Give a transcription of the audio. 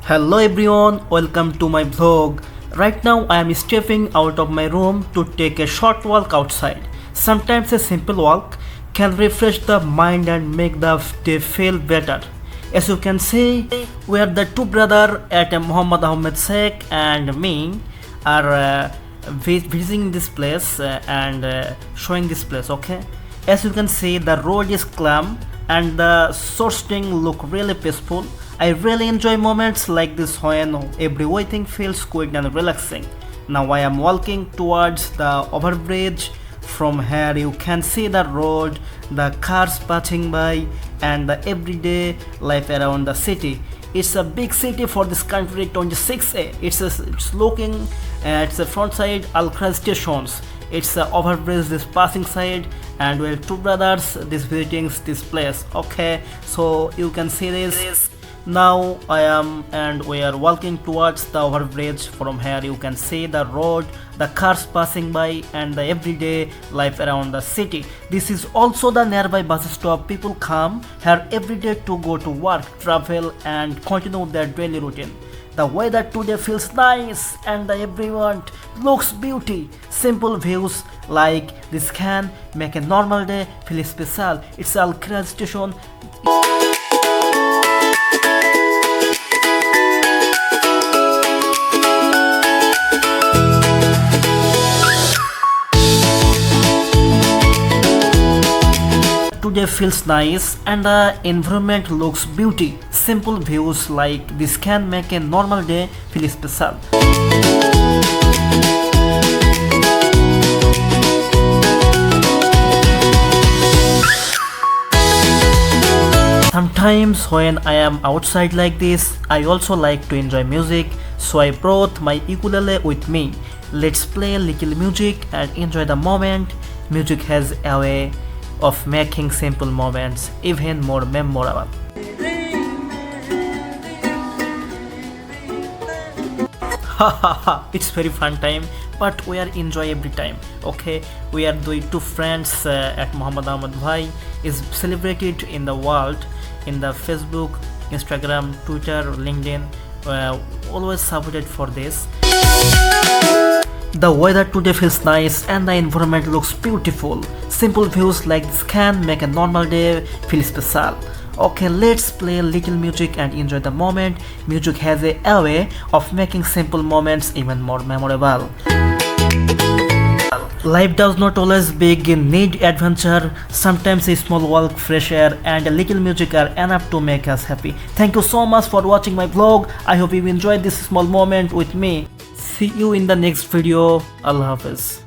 Hello everyone, welcome to my vlog. Right now I am stepping out of my room to take a short walk outside. Sometimes a simple walk can refresh the mind and make the day feel better. As you can see, we are the two brothers at Muhammad Ahmed Sheikh and me are visiting this place and showing this place, okay? As you can see, the road is calm and the surroundings look really peaceful. I really enjoy moments like this when everything feels quiet and relaxing. Now I am walking towards the overbridge. From here you can see the road, the cars passing by and the everyday life around the city. It's a big city for this country, 26A. It's looking at the front side, Alhhaz stations. It's a overbridge this passing side, and we're two brothers this visiting this place. Okay, so you can see this. Now I am and we are walking towards the overbridge. From here you can see the road, the cars passing by and the everyday life around the city. This is also the nearby bus stop. People come here every day to go to work, travel and continue their daily routine. The weather today feels nice and everyone looks beauty. Simple views like this can make a normal day feel special. It's Alhhaz station. Today feels nice and the environment looks beauty. Simple views like this can make a normal day feel special. Sometimes when I am outside like this, I also like to enjoy music, so I brought my ukulele with me. Let's play a little music and enjoy the moment. Music has a way of making simple moments even more memorable. It's very fun time, but we are enjoy every time. Okay, we are the two friends at Muhammad Ahmed Bhai is celebrated in the world, in the Facebook, Instagram, Twitter, LinkedIn. Always supported for this. The weather today feels nice and the environment looks beautiful. Simple views like this can make a normal day feel special. Okay, let's play a little music and enjoy the moment. Music has a way of making simple moments even more memorable. Life does not always need adventure. Sometimes a small walk, fresh air and a little music are enough to make us happy. Thank you so much for watching my vlog. I hope you enjoyed this small moment with me. See you in the next video. Alhhaz.